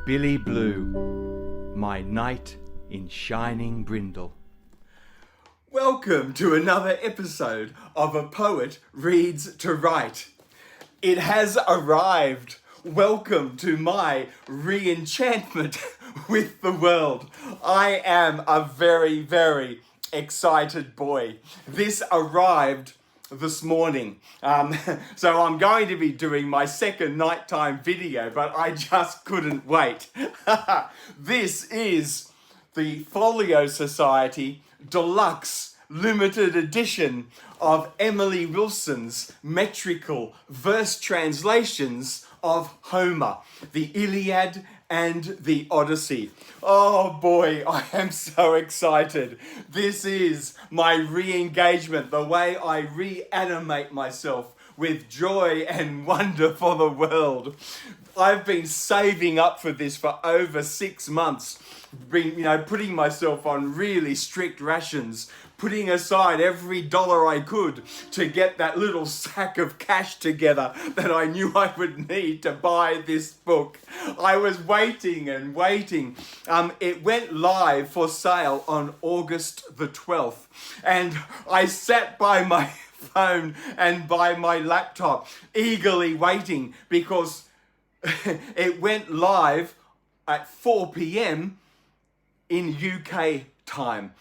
Billy Blue, my knight in shining brindle. Welcome to another episode of A Poet Reads to Write. It has arrived. Welcome to my re-enchantment with the world. I am a very, very excited boy. This arrived this morning. So I'm going to be doing my second nighttime video, but I just couldn't wait. This is the Folio Society deluxe limited edition of Emily Wilson's metrical verse translations of Homer, the Iliad and the Odyssey. Oh boy, I am so excited. This is my re-engagement, the way I reanimate myself with joy and wonder for the world. I've been saving up for this for over 6 months, putting myself on really strict rations, putting aside every dollar I could to get that little sack of cash together that I knew I would need to buy this book. I was waiting and waiting. It went live for sale on August the 12th, and I sat by my phone and by my laptop eagerly waiting because it went live at 4 p.m. in UK time.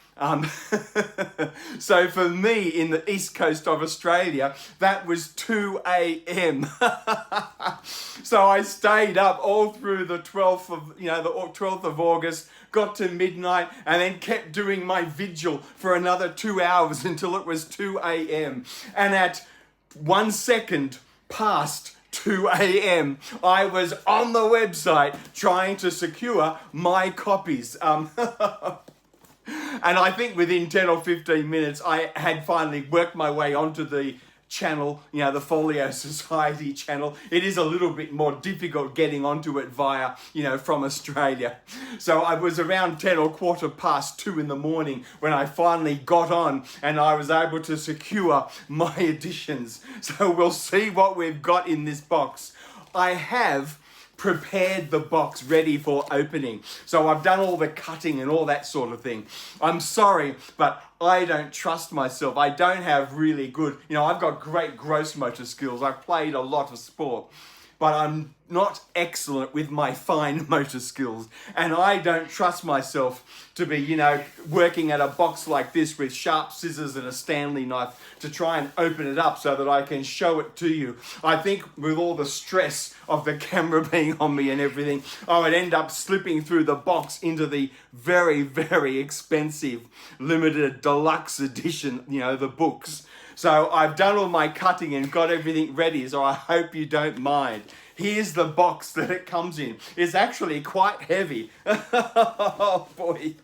So for me in the east coast of Australia, that was 2 a.m. So I stayed up all through the 12th of August, got to midnight, and then kept doing my vigil for another 2 hours until it was 2 a.m. And at 1 second past 2 a.m. I was on the website trying to secure my copies. And I think within 10 or 15 minutes, I had finally worked my way onto the channel, the Folio Society channel. It is a little bit more difficult getting onto it via, from Australia. So I was around 10 or quarter past 2 in the morning when I finally got on and I was able to secure my editions. So we'll see what we've got in this box. I have prepared the box ready for opening. So I've done all the cutting and all that sort of thing. I'm sorry, but I don't trust myself. I don't have really good, I've got great gross motor skills. I've played a lot of sport, but I'm not excellent with my fine motor skills. And I don't trust myself to be, working at a box like this with sharp scissors and a Stanley knife to try and open it up so that I can show it to you. I think with all the stress of the camera being on me and everything, I would end up slipping through the box into the very, very expensive limited deluxe edition, the books. So I've done all my cutting and got everything ready, so I hope you don't mind. Here's the box that it comes in. It's actually quite heavy. Oh boy.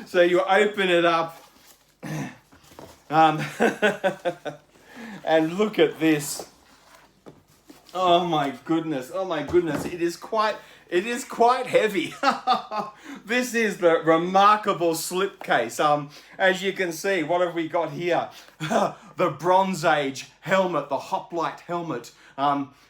So you open it up and look at this. Oh my goodness. It is quite heavy. This is the remarkable slipcase. As you can see, what have we got here? The Bronze Age helmet, the hoplite helmet.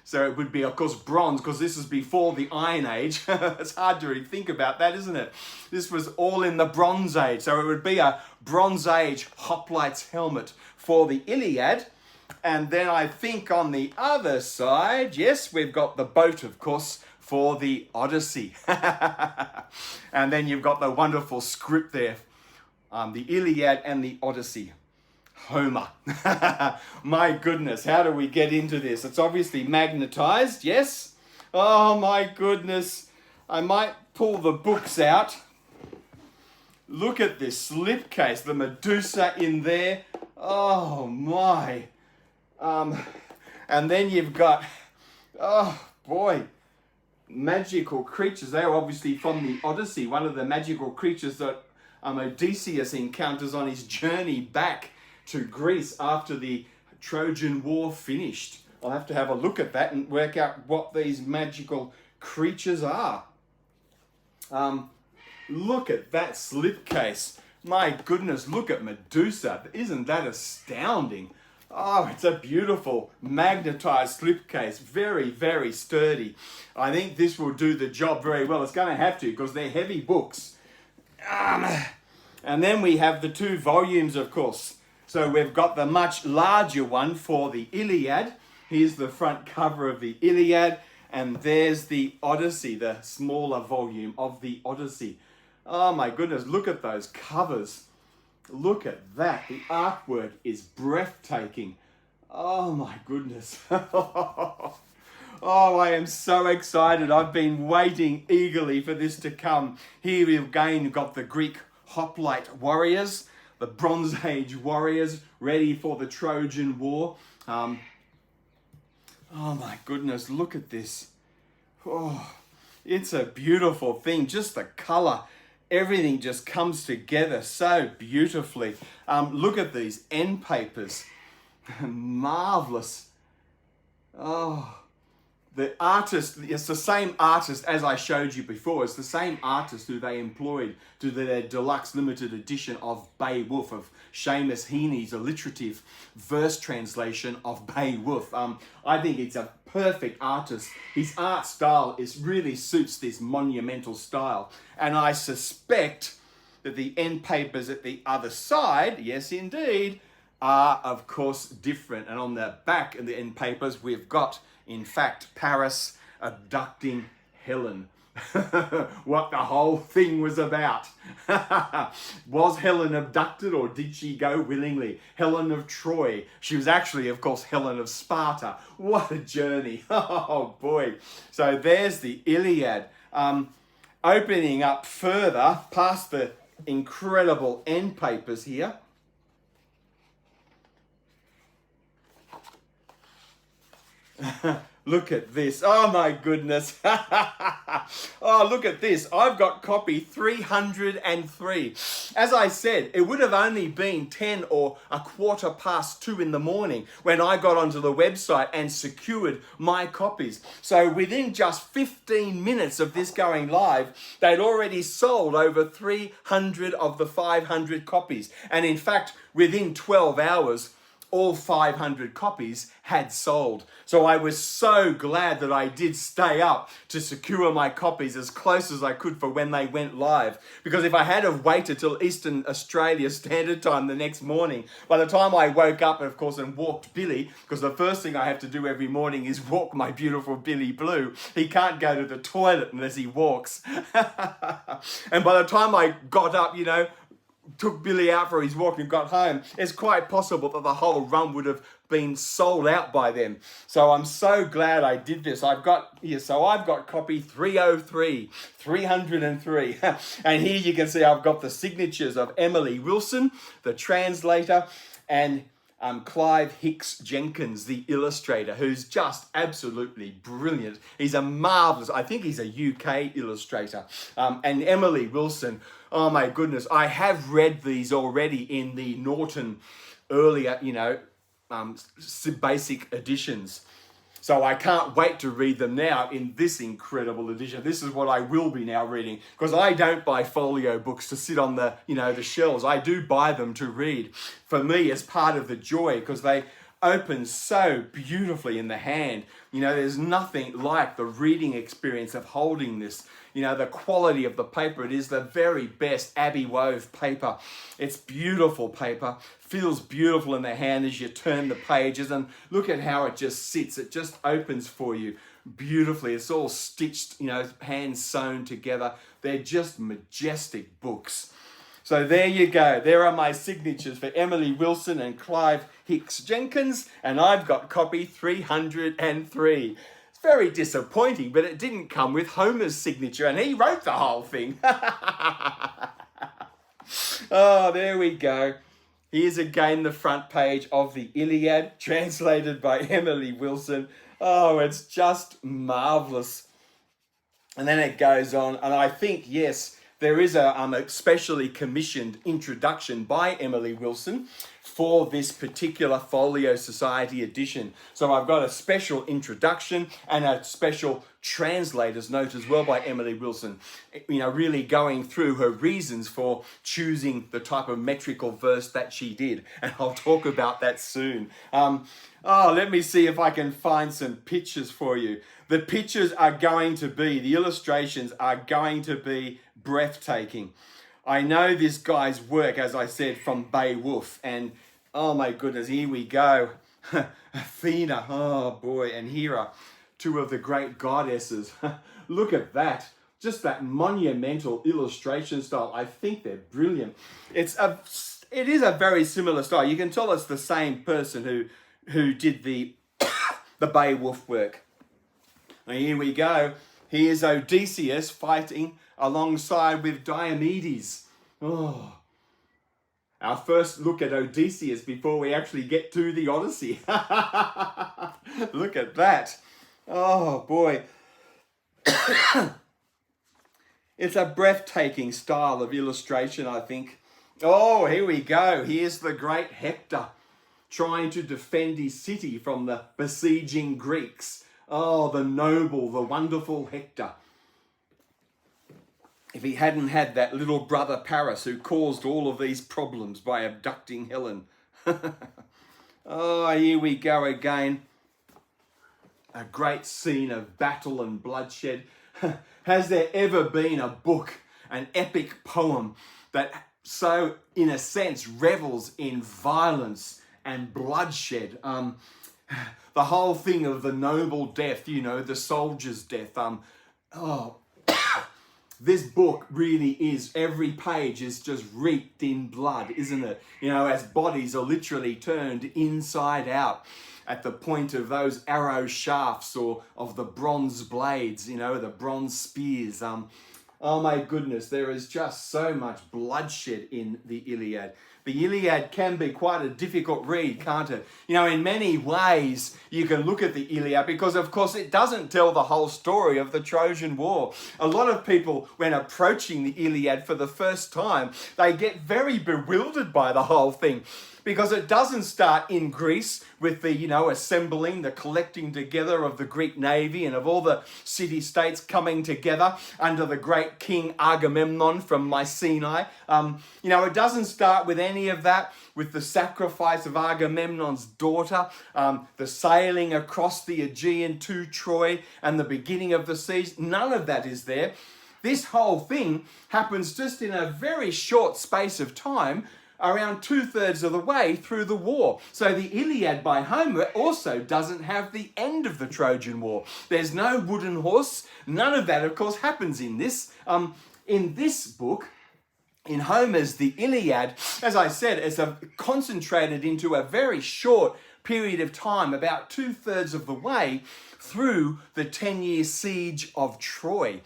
So it would be, of course, bronze, because this is before the Iron Age. It's hard to really think about that, isn't it? This was all in the Bronze Age. So it would be a Bronze Age hoplite's helmet for the Iliad. And then I think on the other side, yes, we've got the boat, of course, for the Odyssey. And then you've got the wonderful script there, the Iliad and the Odyssey. Homer. My goodness, how do we get into this? It's obviously magnetized, yes? Oh my goodness. I might pull the books out. Look at this slipcase, the Medusa in there. Oh my. And then you've got, oh boy, magical creatures. They are obviously from the Odyssey, one of the magical creatures that Odysseus encounters on his journey back to Greece after the Trojan War finished. I'll have to have a look at that and work out what these magical creatures are. Look at that slipcase. My goodness, look at Medusa. Isn't that astounding? Oh, it's a beautiful magnetized slipcase. Very, very sturdy. I think this will do the job very well. It's going to have to because they're heavy books. And then we have the 2 volumes, of course. So we've got the much larger one for the Iliad. Here's the front cover of the Iliad. And there's the Odyssey, the smaller volume of the Odyssey. Oh my goodness, look at those covers. Look at that. The artwork is breathtaking. Oh my goodness. Oh, I am so excited. I've been waiting eagerly for this to come. Here we've again got the Greek hoplite warriors, the Bronze Age warriors ready for the Trojan War. Oh my goodness, look at this. Oh, it's a beautiful thing. Just the color, everything just comes together so beautifully. Look at these end papers. Marvelous. Oh, the artist, it's the same artist as I showed you before. It's the same artist who they employed to do their deluxe limited edition of Beowulf, of Seamus Heaney's alliterative verse translation of Beowulf. I think it's a perfect artist. His art style really suits this monumental style. And I suspect that the end papers at the other side, yes indeed, are of course different. And on the back of the end papers, we've got, in fact, Paris abducting Helen. What the whole thing was about. Was Helen abducted or did she go willingly? Helen of Troy. She was actually, of course, Helen of Sparta. What a journey. Oh boy. So there's the Iliad. Opening up further past the incredible end papers here. Look at this. Oh my goodness. Oh, look at this. I've got copy 303. As I said, it would have only been 10 or a quarter past 2 in the morning when I got onto the website and secured my copies. So within just 15 minutes of this going live, they'd already sold over 300 of the 500 copies. And in fact, within 12 hours, all 500 copies had sold. So I was so glad that I did stay up to secure my copies as close as I could for when they went live. Because if I had have waited till Eastern Australia Standard Time the next morning, by the time I woke up, of course, and walked Billy, because the first thing I have to do every morning is walk my beautiful Billy Blue. He can't go to the toilet unless he walks. And by the time I got up, took Billy out for his walk and got home, it's quite possible that the whole run would have been sold out by then. So I'm so glad I did this. I've got copy 303. And here you can see I've got the signatures of Emily Wilson, the translator, and Clive Hicks Jenkins, the illustrator, who's just absolutely brilliant. He's a marvellous, I think he's a UK illustrator. And Emily Wilson, oh my goodness, I have read these already in the Norton earlier, basic editions. So I can't wait to read them now in this incredible edition. This is what I will be now reading, because I don't buy folio books to sit on the, the shelves. I do buy them to read. For me, it's part of the joy, because they open so beautifully in the hand. There's nothing like the reading experience of holding this. The quality of the paper, it is the very best Abbey wove paper. It's beautiful paper, feels beautiful in the hand as you turn the pages, and look at how it just sits. It just opens for you beautifully. It's all stitched, hand sewn together. They're just majestic books. So there you go. There are my signatures for Emily Wilson and Clive Hicks Jenkins, and I've got copy 303. Very disappointing, but it didn't come with Homer's signature, and he wrote the whole thing. Oh, there we go. Here's again the front page of the Iliad, translated by Emily Wilson. Oh, it's just marvellous. And then it goes on, and I think, yes, there is a specially commissioned introduction by Emily Wilson for this particular Folio Society edition. So I've got a special introduction and a special translator's note as well by Emily Wilson, really going through her reasons for choosing the type of metrical verse that she did. And I'll talk about that soon. Let me see if I can find some pictures for you. The pictures are going to be, the illustrations are going to be breathtaking. I know this guy's work, as I said, from Beowulf, and oh my goodness, here we go. Athena, oh boy, and Hera, two of the great goddesses. Look at that. Just that monumental illustration style. I think they're brilliant. It is a very similar style. You can tell it's the same person who did the Beowulf work. And here we go. Here's Odysseus fighting alongside with Diomedes. Oh, our first look at Odysseus before we actually get to the Odyssey. Look at that. Oh boy. It's a breathtaking style of illustration, I think. Oh, here we go. Here's the great Hector trying to defend his city from the besieging Greeks. Oh, the noble, the wonderful Hector. If he hadn't had that little brother Paris who caused all of these problems by abducting Helen. Oh, here we go again. A great scene of battle and bloodshed. Has there ever been a book, an epic poem that so, in a sense, revels in violence and bloodshed? The whole thing of the noble death, the soldier's death. This book really is, every page is just reeked in blood, isn't it? As bodies are literally turned inside out at the point of those arrow shafts or of the bronze blades, the bronze spears. Oh my goodness, there is just so much bloodshed in the Iliad. The Iliad can be quite a difficult read, can't it? In many ways, you can look at the Iliad because, of course, it doesn't tell the whole story of the Trojan War. A lot of people, when approaching the Iliad for the first time, they get very bewildered by the whole thing, because it doesn't start in Greece with the, assembling, the collecting together of the Greek navy and of all the city-states coming together under the great King Agamemnon from Mycenae. It doesn't start with any of that, with the sacrifice of Agamemnon's daughter, the sailing across the Aegean to Troy, and the beginning of the siege. None of that is there. This whole thing happens just in a very short space of time, around 2/3 of the way through the war. So the Iliad by Homer also doesn't have the end of the Trojan War. There's no wooden horse. None of that, of course, happens in this. In this book, in Homer's The Iliad, as I said, it's concentrated into a very short period of time, about 2/3 of the way through the 10-year siege of Troy.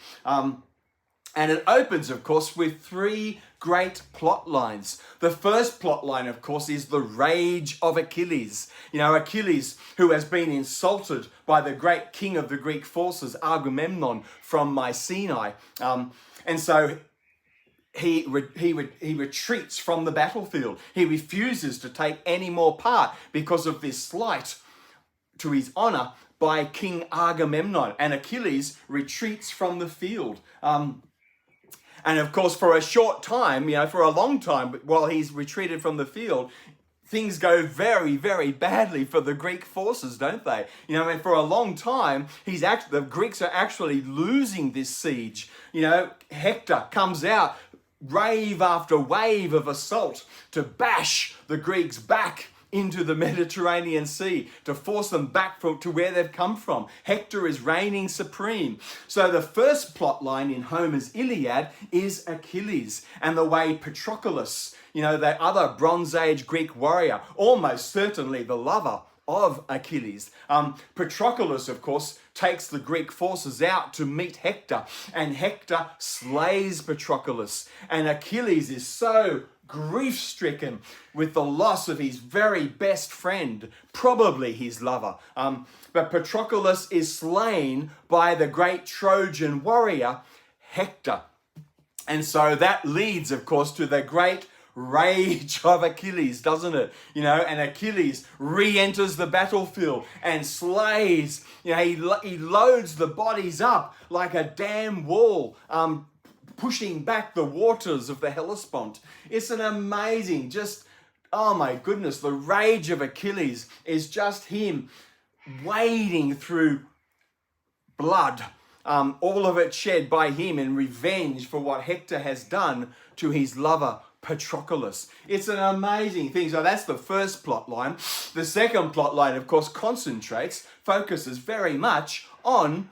And it opens, of course, with 3 great plot lines. The first plot line, of course, is the rage of Achilles. Achilles, who has been insulted by the great king of the Greek forces, Agamemnon, from Mycenae. And so he retreats from the battlefield. He refuses to take any more part because of this slight to his honor by King Agamemnon. And Achilles retreats from the field. And of course, for a short time, for a long time, while he's retreated from the field, things go very, very badly for the Greek forces, don't they? And for a long time, the Greeks are actually losing this siege. Hector comes out, wave after wave of assault to bash the Greeks back into the Mediterranean Sea, to force them back to where they've come from. Hector is reigning supreme. So the first plot line in Homer's Iliad is Achilles, and the way Patroclus, the other Bronze Age Greek warrior, almost certainly the lover of Achilles. Patroclus, of course, takes the Greek forces out to meet Hector, and Hector slays Patroclus. And Achilles is so grief-stricken with the loss of his very best friend, probably his lover. But Patroclus is slain by the great Trojan warrior, Hector. And so that leads, of course, to the great rage of Achilles, doesn't it? And Achilles re-enters the battlefield and slays. He loads the bodies up like a dam wall, pushing back the waters of the Hellespont. It's an amazing, oh my goodness, the rage of Achilles is just him wading through blood, all of it shed by him in revenge for what Hector has done to his lover, Patroclus. It's an amazing thing. So that's the first plot line. The second plot line, of course, focuses very much on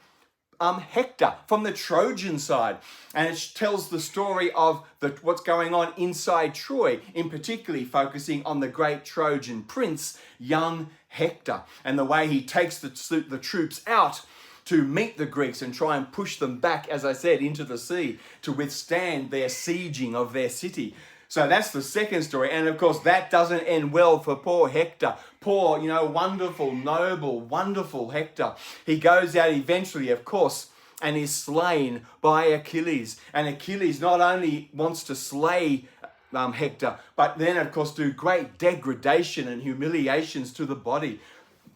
Hector from the Trojan side, and it tells the story of what's going on inside Troy, in particularly focusing on the great Trojan prince, young Hector, and the way he takes the troops out to meet the Greeks and try and push them back, as I said, into the sea to withstand their sieging of their city. So that's the second story. And of course, that doesn't end well for poor Hector. Poor, wonderful, noble, wonderful Hector. He goes out eventually, of course, and is slain by Achilles. And Achilles not only wants to slay Hector, but then, of course, do great degradation and humiliations to the body,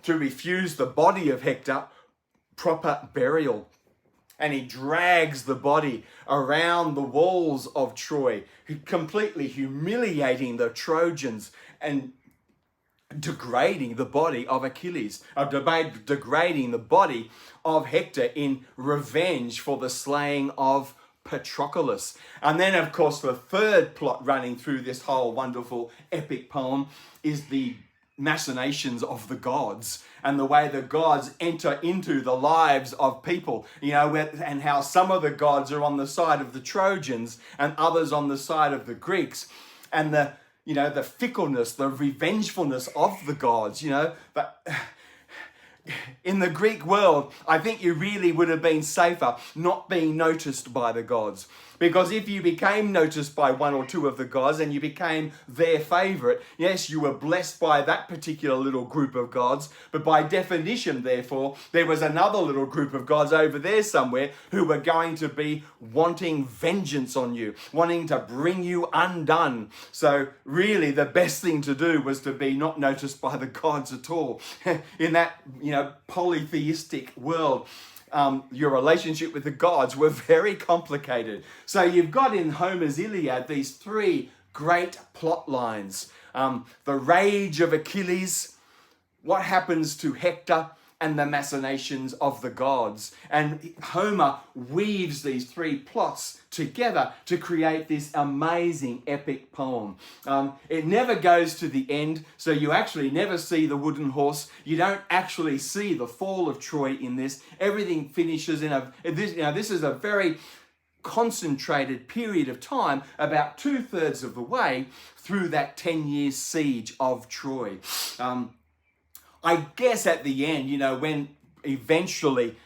to refuse the body of Hector proper burial. And he drags the body around the walls of Troy, completely humiliating the Trojans and degrading the body of Achilles, degrading the body of Hector in revenge for the slaying of Patroclus. And then, of course, the third plot running through this whole wonderful epic poem is the machinations of the gods and the way the gods enter into the lives of people, and how some of the gods are on the side of the Trojans and others on the side of the Greeks, and the fickleness, the revengefulness of the gods, but in the Greek world, I think you really would have been safer not being noticed by the gods. Because if you became noticed by one or two of the gods and you became their favorite, yes, you were blessed by that particular little group of gods, but by definition, therefore, there was another little group of gods over there somewhere who were going to be wanting vengeance on you, wanting to bring you undone. So really, the best thing to do was to be not noticed by the gods at all. In that, polytheistic world, your relationship with the gods were very complicated. So you've got in Homer's Iliad these three great plot lines. The rage of Achilles, what happens to Hector, and the machinations of the gods. And Homer weaves these three plots together to create this amazing epic poem. It never goes to the end, so you actually never see the wooden horse. You don't actually see the fall of Troy in this. Everything finishes this is a very concentrated period of time, about 2/3 of the way through that 10-year siege of Troy. I guess at the end, when eventually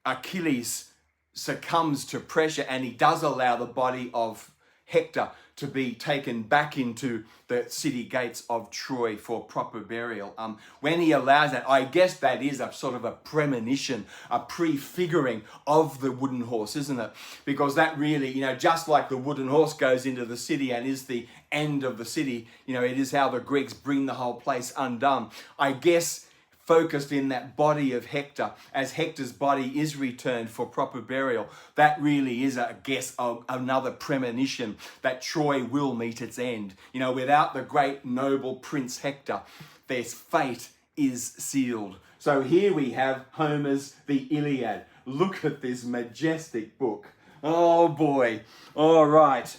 Achilles succumbs to pressure and he does allow the body of Hector to be taken back into the city gates of Troy for proper burial. When he allows that, I guess that is a sort of a premonition, a prefiguring of the wooden horse, isn't it? Because that really, just like the wooden horse goes into the city and is the end of the city, it is how the Greeks bring the whole place undone. I guess focused in that body of Hector, as Hector's body is returned for proper burial, that really is, another premonition that Troy will meet its end. Without the great noble Prince Hector, their fate is sealed. So here we have Homer's The Iliad. Look at this majestic book. Oh boy. All right.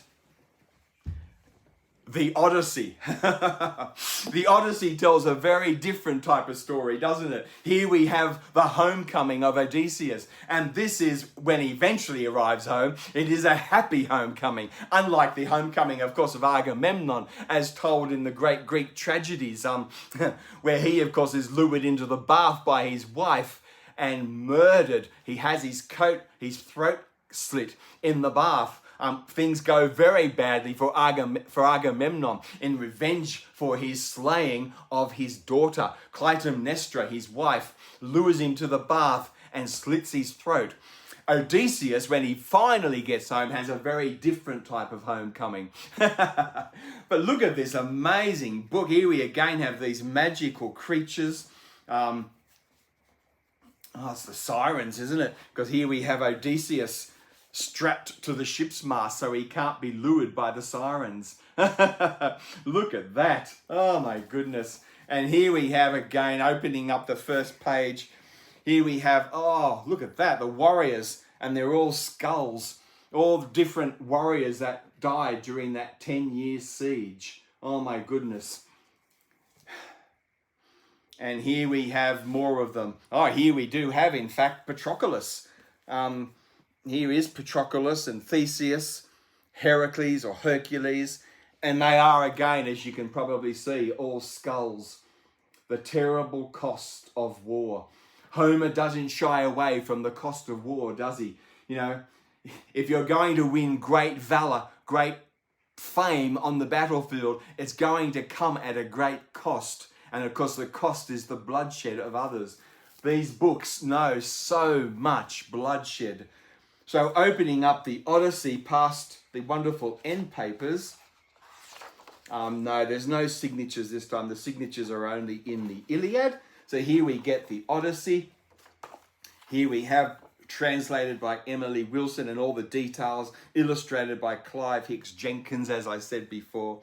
the Odyssey. The Odyssey tells a very different type of story, doesn't it? Here we have the homecoming of Odysseus, and this is when he eventually arrives home. It is a happy homecoming, unlike the homecoming, of course, of Agamemnon, as told in the great Greek tragedies, where he, of course, is lured into the bath by his wife and murdered. He has his throat slit in the bath. Things go very badly for Agamemnon in revenge for his slaying of his daughter. Clytemnestra, his wife, lures him to the bath and slits his throat. Odysseus, when he finally gets home, has a very different type of homecoming. But look at this amazing book. Here we again have these magical creatures. It's the sirens, isn't it? Because here we have Odysseus strapped to the ship's mast so he can't be lured by the sirens. Look at that. Oh my goodness. And here we have again, opening up the first page. Here we have, oh, look at that, the warriors, and they're all skulls. All the different warriors that died during that 10-year siege. Oh my goodness. And here we have more of them. Oh, here we do have, in fact, Patroclus. Here is Patroclus and Theseus, Heracles or Hercules, and they are again, as you can probably see, all skulls. The terrible cost of war. Homer doesn't shy away from the cost of war, does he? You know, if you're going to win great valor, great fame on the battlefield, it's going to come at a great cost. And of course, the cost is the bloodshed of others. These books know so much bloodshed. So opening up the Odyssey past the wonderful end papers. No, there's no signatures this time. The signatures are only in the Iliad. So here we get the Odyssey. Here we have translated by Emily Wilson and all the details, illustrated by Clive Hicks Jenkins, as I said before.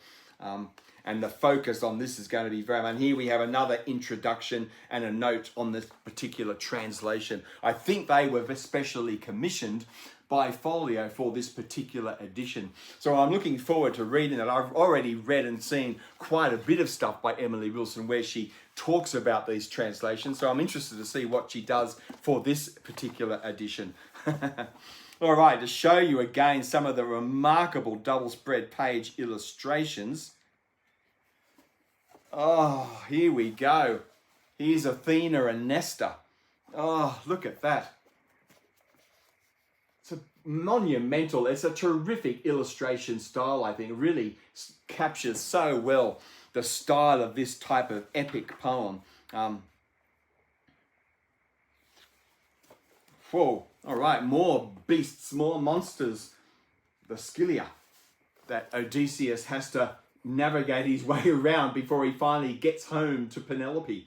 And the focus on this is going to be very much. And here we have another introduction and a note on this particular translation. I think they were especially commissioned by Folio for this particular edition. So I'm looking forward to reading it. I've already read and seen quite a bit of stuff by Emily Wilson where she talks about these translations. So I'm interested to see what she does for this particular edition. All right, to show you again some of the remarkable double spread page illustrations. Oh, here we go. Here's Athena and Nestor. Oh, look at that. It's a monumental, it's a terrific illustration style, I think. It really captures so well the style of this type of epic poem. Whoa, all right, more beasts, more monsters. The Scylla that Odysseus has to navigate his way around before he finally gets home to Penelope.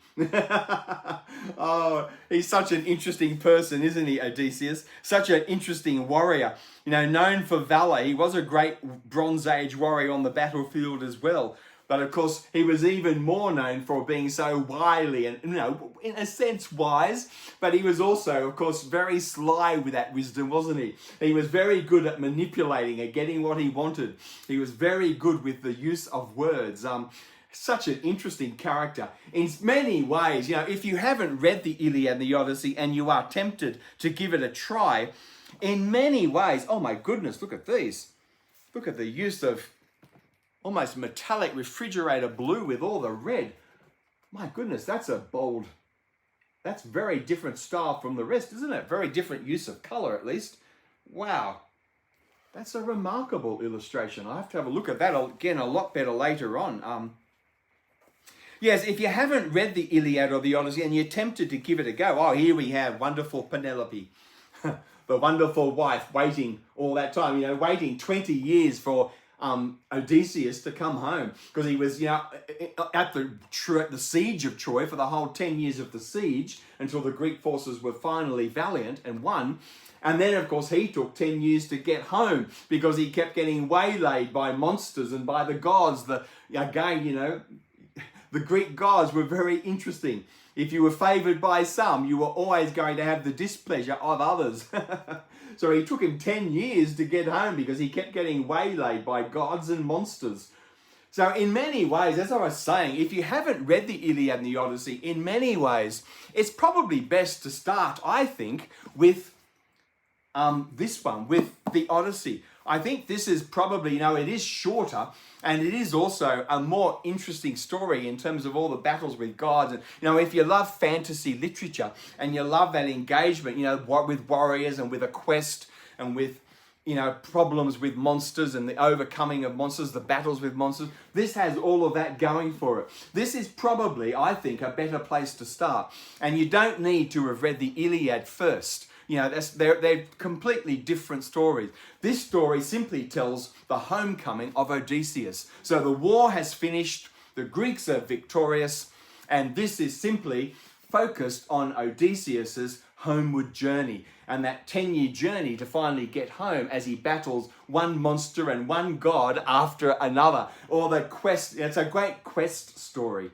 Oh, he's such an interesting person, isn't he, Odysseus? Such an interesting warrior. You know, known for valor. He was a great Bronze Age warrior on the battlefield as well. But of course, he was even more known for being so wily and, you know, in a sense wise. But he was also, of course, very sly with that wisdom, wasn't he? He was very good at manipulating and getting what he wanted. He was very good with the use of words. Such an interesting character. In many ways, you know, if you haven't read the Iliad and the Odyssey and you are tempted to give it a try, in many ways, oh my goodness, look at these. Look at the use of almost metallic refrigerator blue with all the red. My goodness, that's very different style from the rest, isn't it? Very different use of color, at least. Wow. That's a remarkable illustration. I have to have a look at that again a lot better later on. Yes, if you haven't read the Iliad or the Odyssey and you're tempted to give it a go, oh, here we have wonderful Penelope, the wonderful wife waiting all that time, you know, waiting 20 years for Odysseus to come home, because he was, you know, at the siege of Troy for the whole 10 years of the siege until the Greek forces were finally valiant and won. And then, of course, he took 10 years to get home because he kept getting waylaid by monsters and by the gods. Again, you know, the Greek gods were very interesting. If you were favored by some, you were always going to have the displeasure of others. So he took him 10 years to get home because he kept getting waylaid by gods and monsters. So in many ways, as I was saying, if you haven't read the Iliad and the Odyssey, in many ways, it's probably best to start, I think, with this one, with the Odyssey. I think this is probably, it is shorter, and it is also a more interesting story in terms of all the battles with gods. And, if you love fantasy literature and you love that engagement, with warriors and with a quest and with, problems with monsters and the overcoming of monsters, the battles with monsters, this has all of that going for it. This is probably, I think, a better place to start. And you don't need to have read the Iliad first. They're completely different stories. This story simply tells the homecoming of Odysseus. So the war has finished, the Greeks are victorious, and this is simply focused on Odysseus's homeward journey and that 10-year journey to finally get home as he battles one monster and one god after another. Or the quest, it's a great quest story.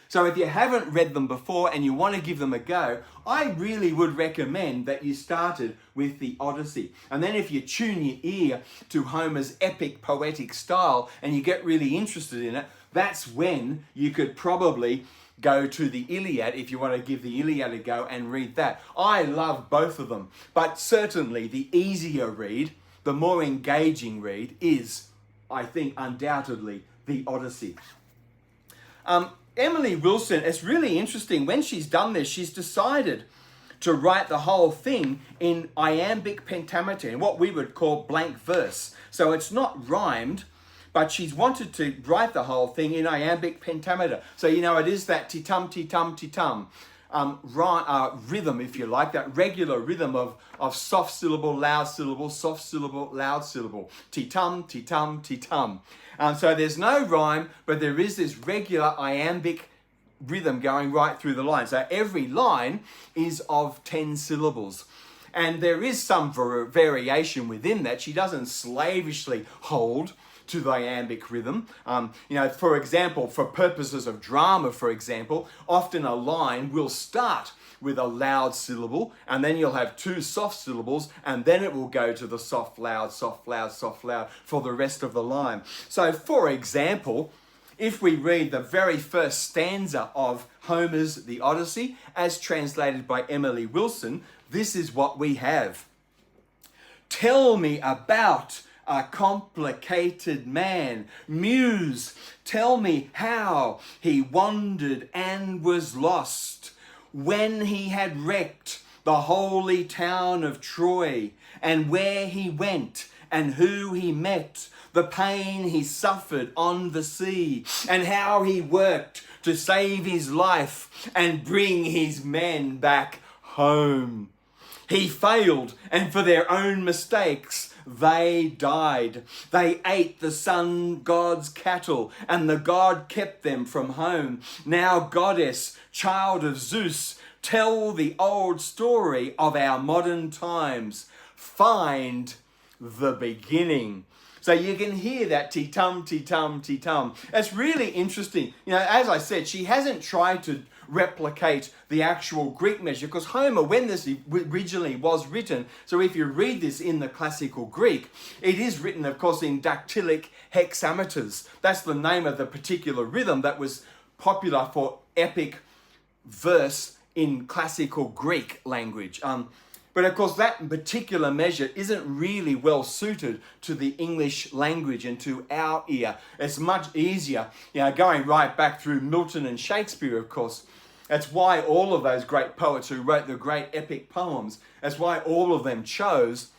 So if you haven't read them before and you want to give them a go, I really would recommend that you started with the Odyssey. And then if you tune your ear to Homer's epic poetic style and you get really interested in it, that's when you could probably go to the Iliad if you want to give the Iliad a go and read that. I love both of them, but certainly the easier read, the more engaging read is, I think, undoubtedly the Odyssey. Emily Wilson, it's really interesting. When she's done this, she's decided to write the whole thing in iambic pentameter, in what we would call blank verse. So it's not rhymed, but she's wanted to write the whole thing in iambic pentameter. So, it is that ti-tum, ti-tum, ti-tum rhythm, if you like, that regular rhythm of soft syllable, loud syllable, soft syllable, loud syllable. Ti-tum, ti-tum, ti-tum. So there's no rhyme, but there is this regular iambic rhythm going right through the line. So every line is of 10 syllables. And there is some variation within that. She doesn't slavishly hold to the iambic rhythm. For example, for purposes of drama, for example, often a line will start with a loud syllable, and then you'll have 2 soft syllables, and then it will go to the soft, loud, soft, loud, soft, loud for the rest of the line. So, for example, if we read the very first stanza of Homer's The Odyssey, as translated by Emily Wilson, this is what we have. Tell me about a complicated man. Muse, tell me how he wandered and was lost, when he had wrecked the holy town of Troy, and where he went and who he met, the pain he suffered on the sea, and how he worked to save his life and bring his men back home. He failed, and for their own mistakes they died. They ate the sun god's cattle, and the god kept them from home. Now, goddess, child of Zeus, tell the old story of our modern times. Find the beginning. So you can hear that ti-tum, ti-tum, ti-tum. It's really interesting. As I said, she hasn't tried to replicate the actual Greek measure, because Homer, when this originally was written, so if you read this in the classical Greek, it is written, of course, in dactylic hexameters. That's the name of the particular rhythm that was popular for epic verse in classical Greek language. But of course, that particular measure isn't really well suited to the English language and to our ear. It's much easier, going right back through Milton and Shakespeare, of course. That's why all of those great poets who wrote the great epic poems, that's why all of them chose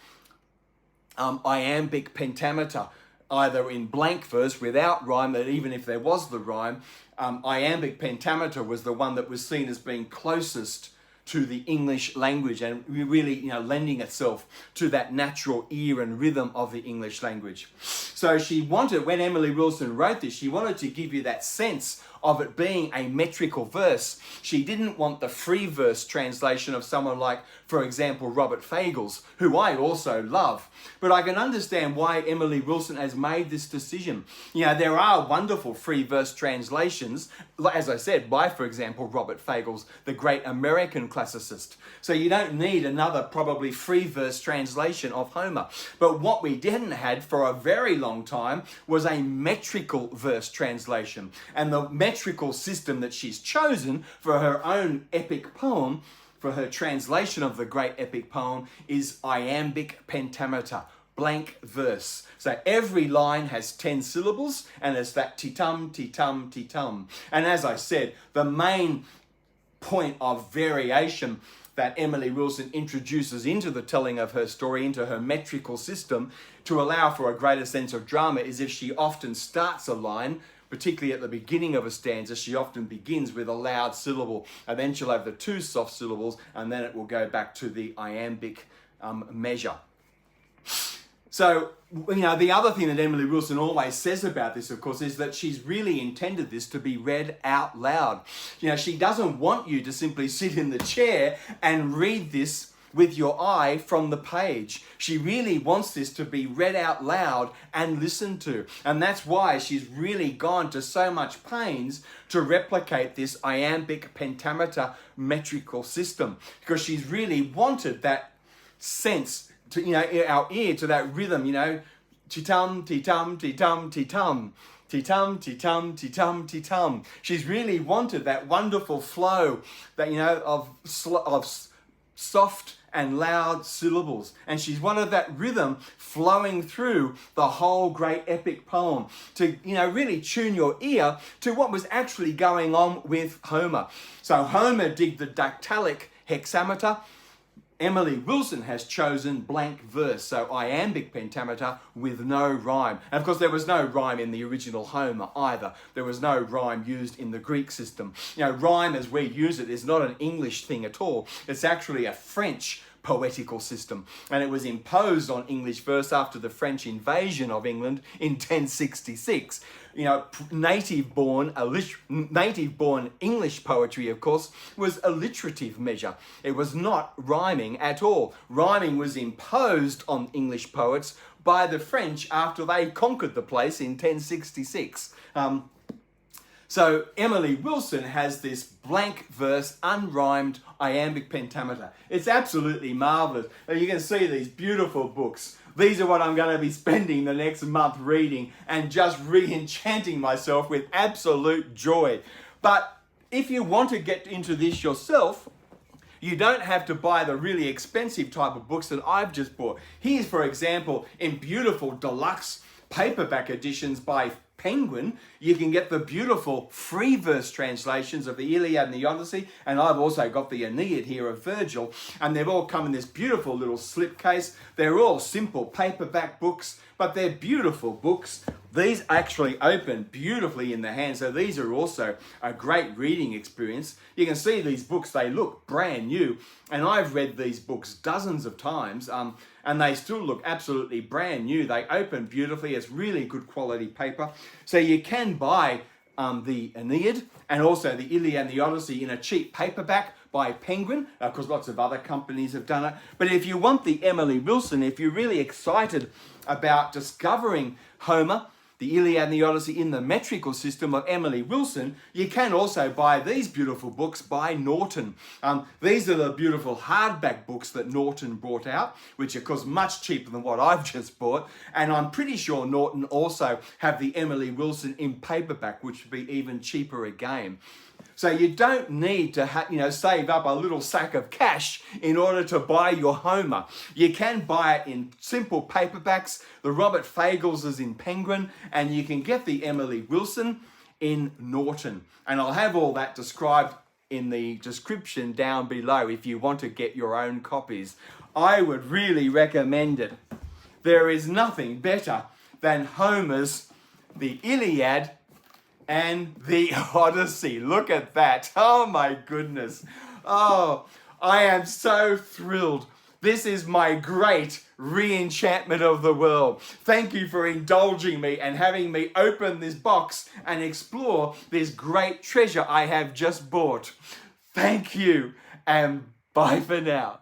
iambic pentameter, either in blank verse without rhyme, that even if there was the rhyme, iambic pentameter was the one that was seen as being closest to the English language and really, lending itself to that natural ear and rhythm of the English language. So she wanted, when Emily Wilson wrote this, she wanted to give you that sense of it being a metrical verse. She didn't want the free verse translation of someone like, for example, Robert Fagles, who I also love. But I can understand why Emily Wilson has made this decision. There are wonderful free verse translations, as I said, by, for example, Robert Fagles, the great American classicist. So you don't need another probably free verse translation of Homer. But what we didn't have for a very long time was a metrical verse translation. And the metrical system that she's chosen for her own epic poem, for her translation of the great epic poem, is iambic pentameter, blank verse. So every line has 10 syllables and it's that ti-tum, ti-tum, ti-tum. And as I said, the main point of variation that Emily Wilson introduces into the telling of her story, into her metrical system, to allow for a greater sense of drama, is if she often starts a line, particularly at the beginning of a stanza, she often begins with a loud syllable, and then she'll have the two soft syllables, and then it will go back to the iambic measure. So, the other thing that Emily Wilson always says about this, of course, is that she's really intended this to be read out loud. She doesn't want you to simply sit in the chair and read this with your eye from the page. She really wants this to be read out loud and listened to. And that's why she's really gone to so much pains to replicate this iambic pentameter metrical system, because she's really wanted that sense to, our ear to that rhythm, ti-tum, ti-tum, ti-tum, ti-tum, ti-tum, ti-tum, ti-tum, ti-tum. She's really wanted that wonderful flow that, of soft and loud syllables. And she's wanted that rhythm flowing through the whole great epic poem to, really tune your ear to what was actually going on with Homer. So Homer did the dactylic hexameter. Emily Wilson has chosen blank verse, so iambic pentameter with no rhyme. And of course, there was no rhyme in the original Homer either. There was no rhyme used in the Greek system. Rhyme as we use it is not an English thing at all. It's actually a French poetical system, and it was imposed on English verse after the French invasion of England in 1066. Native-born English poetry, of course, was alliterative measure. It was not rhyming at all. Rhyming was imposed on English poets by the French after they conquered the place in 1066. So Emily Wilson has this blank verse, unrhymed iambic pentameter. It's absolutely marvelous. And you can see these beautiful books. These are what I'm going to be spending the next month reading and just re-enchanting myself with absolute joy. But if you want to get into this yourself, you don't have to buy the really expensive type of books that I've just bought. Here's, for example, in beautiful deluxe paperback editions by Penguin, you can get the beautiful free verse translations of the Iliad and the Odyssey, and I've also got the Aeneid here of Virgil, and they've all come in this beautiful little slipcase. They're all simple paperback books, but they're beautiful books. These actually open beautifully in the hand, so these are also a great reading experience. You can see these books, they look brand new, and I've read these books dozens of times, and they still look absolutely brand new. They open beautifully. It's really good quality paper. So you can buy the Aeneid and also the Iliad and the Odyssey in a cheap paperback by Penguin, because lots of other companies have done it. But if you want the Emily Wilson, if you're really excited about discovering Homer, the Iliad and the Odyssey in the metrical system of Emily Wilson, you can also buy these beautiful books by Norton. These are the beautiful hardback books that Norton brought out, which of course much cheaper than what I've just bought. And I'm pretty sure Norton also have the Emily Wilson in paperback, which would be even cheaper again. So you don't need to save up a little sack of cash in order to buy your Homer. You can buy it in simple paperbacks. The Robert Fagles is in Penguin, and you can get the Emily Wilson in Norton. And I'll have all that described in the description down below if you want to get your own copies. I would really recommend it. There is nothing better than Homer's The Iliad and the Odyssey. Look at that. Oh my goodness. Oh, I am so thrilled. This is my great re-enchantment of the world. Thank you for indulging me and having me open this box and explore this great treasure I have just bought. Thank you, and bye for now.